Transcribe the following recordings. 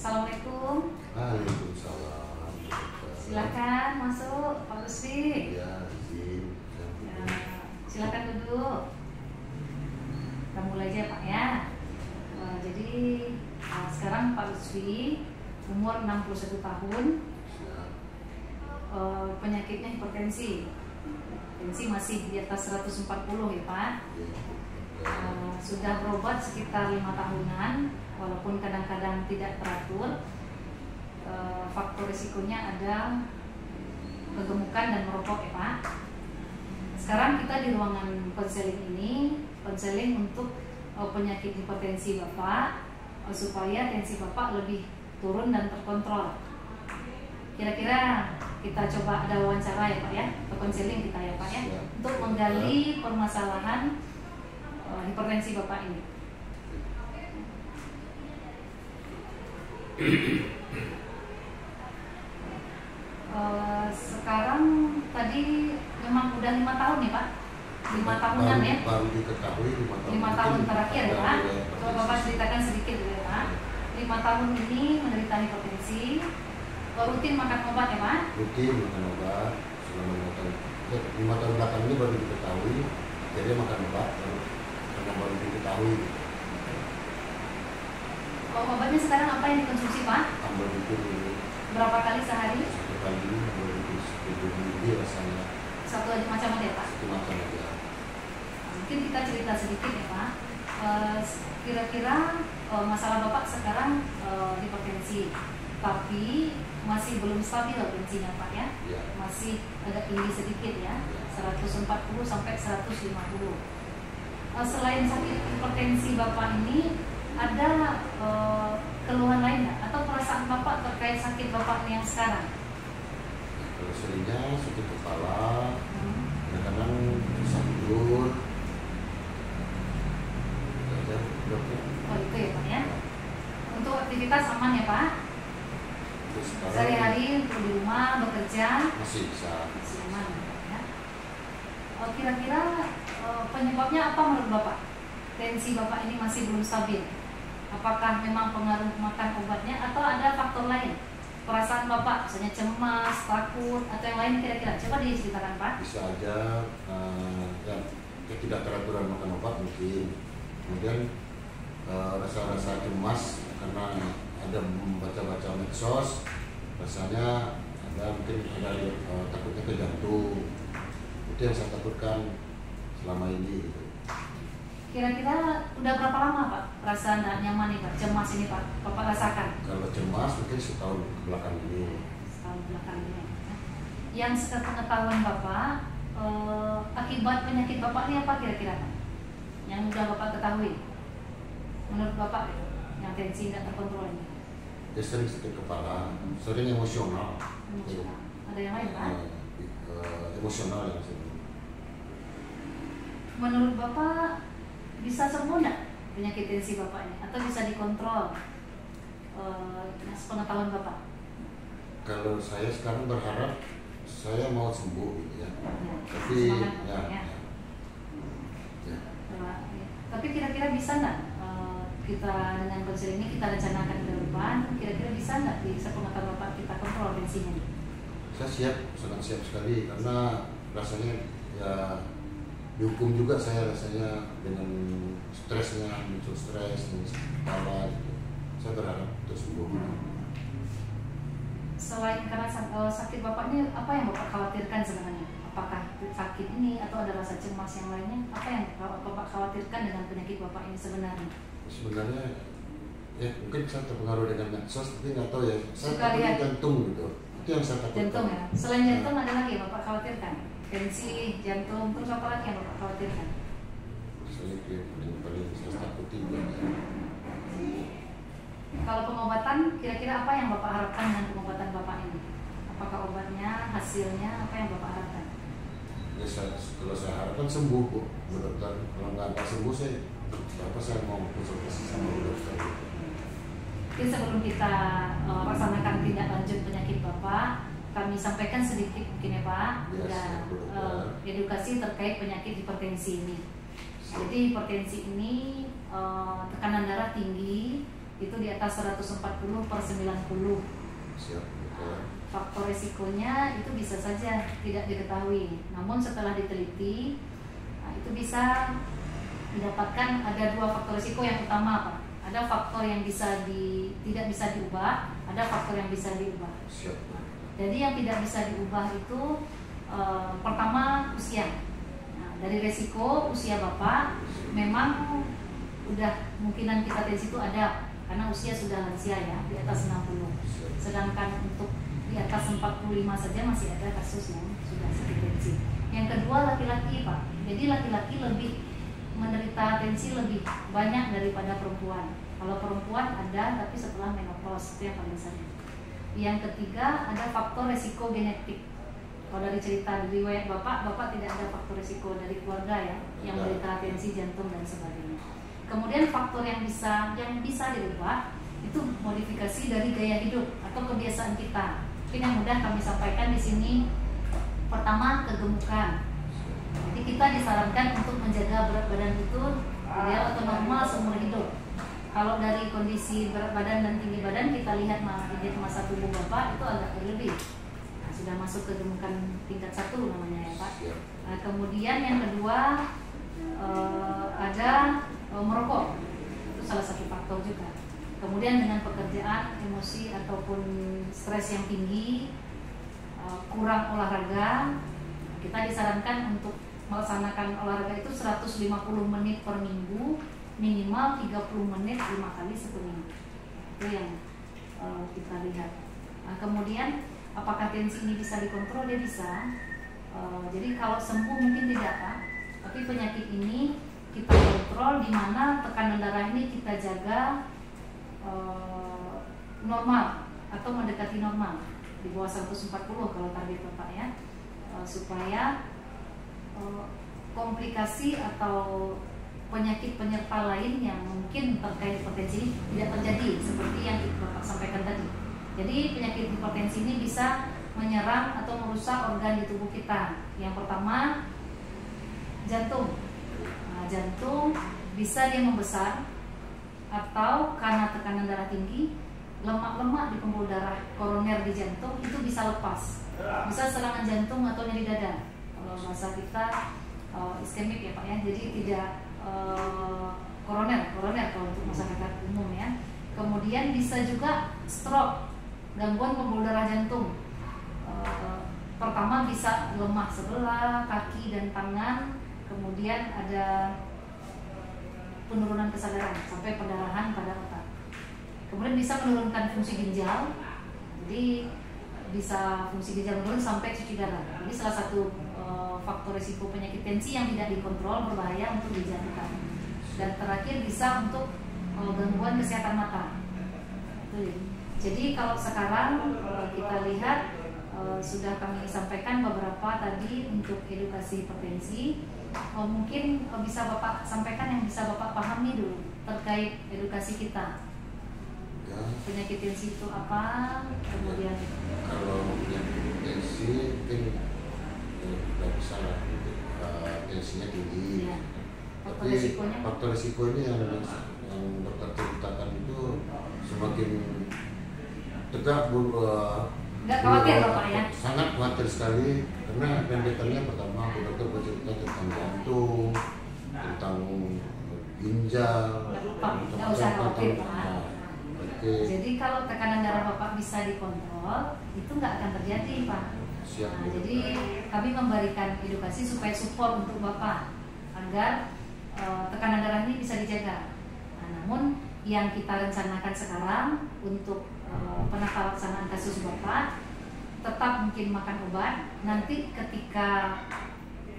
Assalamualaikum. Waalaikumsalam. Silakan masuk, Pak Lutfi. Ya, izin. Ya, silakan duduk. Kita mulai aja Pak ya. Jadi sekarang Pak Lutfi umur 61 tahun. Penyakitnya hipertensi. Tensi masih di atas 140 ya Pak. Sudah berobat sekitar 5 tahunan, walaupun kadang-kadang tidak teratur. Faktor risikonya ada kegemukan dan merokok ya Pak. Sekarang kita di ruangan konseling ini, konseling untuk penyakit hipertensi Bapak, supaya tensi Bapak lebih turun dan terkontrol. Kira-kira kita coba ada wawancara ya Pak ya, atau konseling kita ya Pak ya, untuk menggali permasalahan hipertensi Bapak ini. Sekarang tadi memang udah 5 tahun nih Pak, 5 tahunan ya. Baru diketahui 5 tahun. 5 tahun terakhir ya Pak. Coba Bapak ceritakan sedikit dulu ya Pak. 5 tahun ini menderita hipertensi, rutin makan obat ya Pak? Rutin makan obat selama 5 tahun belakang ini baru diketahui, jadi makan obat karena baru diketahui. Obatnya sekarang apa yang dikonsumsi Pak? Ambil itu dulu. Berapa kali sehari? Satu kali, ambil itu 10 mili rasanya. Satu aja macam aja Pak? Satu macam aja. Mungkin kita cerita sedikit ya Pak. Kira-kira masalah Bapak sekarang hipertensi, tapi masih belum stabil tensinya Pak ya? Ya. Masih agak tinggi sedikit ya, 140 sampai 150. Selain sakit hipertensi Bapak ini, ada keluhan lain nggak? Atau perasaan Bapak terkait sakit Bapak yang sekarang? Kalau seringnya sakit kepala, kadang-kadang susah tidur. Oh itu ya Pak ya. Untuk aktivitas aman ya Pak? Sehari-hari untuk di rumah bekerja masih bisa. masih aman ya. Kira-kira penyebabnya apa menurut Bapak? Tensi Bapak ini masih belum stabil. Apakah memang pengaruh makan obatnya atau ada faktor lain? Perasaan Bapak, misalnya cemas, takut, atau yang lain kira-kira? Coba diceritakan Pak. Bisa aja ketidakteraturan makan obat mungkin. Kemudian rasa-rasa cemas karena ada membaca-baca medsos, rasanya ada mungkin ada takutnya ke jantung. Itu yang saya takutkan selama ini gitu. Kira-kira udah berapa lama Pak perasaan tidak nyaman nih Pak, cemas ini Pak, Bapak rasakan? Kalau cemas mungkin setahun belakang ini. Setahun belakang ini. Yang sepengetahuan Bapak, akibat penyakit Bapak ini apa kira-kira Pak? Yang sudah Bapak ketahui? Menurut Bapak, yang tensi tidak terkontrol ini? Dia sering sakit kepala, sering emosional. Emosional. Ada yang lain Pak? Emosional yang sering. Menurut Bapak, bisa sembuh nggak penyakit tensi Bapak ini? Atau bisa dikontrol? Sepengetahuan Bapak? Kalau saya sekarang berharap saya mau sembuh gitu ya. Tapi Tapi kira-kira bisa nggak kita dengan konseling ini kita rencanakan ke depan? Kira-kira bisa nggak di sepengetahuan Bapak kita kontrol tensinya? Saya siap, sangat siap sekali karena rasanya ya dihukum juga saya rasanya dengan stresnya, muncul stres, kepala gitu. Saya berharap untuk sembuh. Selain karena sakit Bapak ini, apa yang Bapak khawatirkan sebenarnya? Apakah sakit ini atau ada rasa cemas yang lainnya? Apa yang Bapak khawatirkan dengan penyakit Bapak ini sebenarnya? Sebenarnya ya mungkin saya terpengaruh dengan medsos, tapi nggak tahu ya. Saya takut jantung gitu. Itu yang saya takutkan. Jantung ya. Selain jantung ada lagi yang Bapak khawatirkan? Tensi, jantung, terus apa lagi yang Bapak khawatirkan? Saya paling saya takutin ya. Kalau pengobatan, kira-kira apa yang Bapak harapkan dengan pengobatan Bapak ini? Apakah obatnya, hasilnya, apa yang Bapak harapkan? Ya kalau saya harapkan sembuh Bu dokter. Kalau nggak sembuh saya mau konsultasi sama Bu dokter. Jadi sebelum kita laksanakan tindak lanjut penyakit Bapak, kami sampaikan sedikit mungkin ya Pak, dan edukasi terkait penyakit hipertensi ini. Jadi hipertensi ini tekanan darah tinggi, itu di atas 140/90. Siap, dokter. Faktor resikonya itu bisa saja tidak diketahui, namun setelah diteliti, itu bisa didapatkan ada 2 faktor resiko yang utama, Pak. Ada faktor yang tidak bisa diubah, ada faktor yang bisa diubah. Siap. Jadi yang tidak bisa diubah itu pertama usia. Nah, dari resiko usia Bapak memang udah kemungkinan kita tensi itu ada karena usia sudah lansia ya, di atas 60. Sedangkan untuk di atas 45 saja masih ada kasus yang sudah sakit tensi. Yang kedua laki-laki, Pak. Jadi laki-laki lebih menderita tensi lebih banyak daripada perempuan. Kalau perempuan ada, tapi setelah menopause itu yang paling sering. Yang ketiga ada faktor resiko genetik. Kalau dari cerita di riwayat Bapak tidak ada faktor resiko dari keluarga ya, yang menderita tensi jantung dan sebagainya. Kemudian faktor yang bisa dirubah itu modifikasi dari gaya hidup atau kebiasaan kita. Mungkin yang mudah kami sampaikan di sini. Pertama, kegemukan. Jadi kita disarankan untuk menjaga berat badan itu ideal atau normal seumur hidup. Kalau dari kondisi berat badan dan tinggi badan kita lihat indeks massa tubuh Bapak itu agak berlebih. Nah, sudah masuk kegemukan tingkat 1 namanya ya Pak. Nah, kemudian yang kedua ada merokok. Itu salah satu faktor juga. Kemudian dengan pekerjaan, emosi ataupun stres yang tinggi, kurang olahraga, kita disarankan untuk melaksanakan olahraga itu 150 menit per minggu, minimal 30 menit 5 kali seminggu. Itu yang kita lihat. Nah, kemudian apakah tensi ini bisa dikontrol? Dia bisa. Jadi kalau sembuh mungkin tidak, Pak. Tapi penyakit ini kita kontrol, di mana tekanan darah ini kita jaga normal atau mendekati normal di bawah 140 kalau target Bapak ya, supaya komplikasi atau penyakit penyerta lain yang mungkin terkait hipertensi tidak terjadi seperti yang Bapak sampaikan tadi. Jadi penyakit hipertensi ini bisa menyerang atau merusak organ di tubuh kita. Yang pertama jantung. Nah, jantung bisa dia membesar atau karena tekanan darah tinggi, lemak-lemak di pembuluh darah koroner di jantung itu bisa lepas, bisa serangan jantung atau nyeri dada. Kalau bahasa kita iskemik ya Pak ya, jadi tidak koroner kalau untuk masyarakat umum ya. Kemudian bisa juga stroke, gangguan pembuluh darah jantung. Pertama bisa lemah sebelah kaki dan tangan, kemudian ada penurunan kesadaran sampai pendarahan pada otak. Kemudian bisa menurunkan fungsi ginjal, jadi bisa fungsi ginjal menurun sampai cuci darah. Jadi salah satu faktor risiko penyakit tensi yang tidak dikontrol berbahaya untuk dijatuhkan. Dan terakhir bisa untuk gangguan kesehatan mata. Jadi kalau sekarang kita lihat sudah kami sampaikan beberapa tadi untuk edukasi hipertensi. Mungkin bisa Bapak sampaikan yang bisa Bapak pahami dulu terkait edukasi kita. Ya. Penyakit tensi itu apa? Kemudian kalau penyakit tensi mungkin tidak bisa lah, tensinya tinggi. ya, Tapi faktor risikonya yang dokter ceritakan itu semakin tegak nggak khawatir Bapak ya? Sangat khawatir sekali karena rentetannya pertama dokter bercerita tentang jantung, tentang ginjal, nggak usah khawatir Pak. Okay. Jadi kalau tekanan darah Bapak bisa dikontrol, itu nggak akan terjadi Pak. Siap, Nah, jadi kami memberikan edukasi supaya support untuk Bapak agar tekanan darah ini bisa dijaga. Nah, namun yang kita rencanakan sekarang untuk penata laksanaan kasus Bapak, tetap mungkin makan obat. Nanti ketika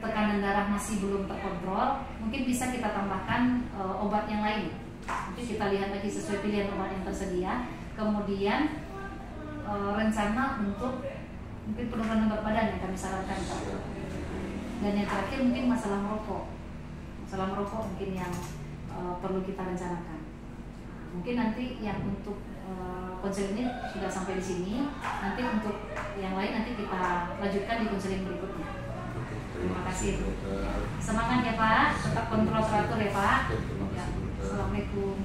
tekanan darah masih belum terkontrol, mungkin bisa kita tambahkan obat yang lain. Nanti kita lihat lagi sesuai pilihan obat yang tersedia. Kemudian rencana untuk mungkin penurunan berat badan yang kami sarankan Pak. Dan yang terakhir mungkin masalah merokok. Masalah merokok mungkin yang perlu kita rencanakan. Mungkin nanti yang untuk konseling ini sudah sampai di sini. Nanti untuk yang lain nanti kita lanjutkan di konseling berikutnya. Terima kasih. Semangat ya Pak, tetap kontrol teratur ya Pak. Ya. Assalamualaikum.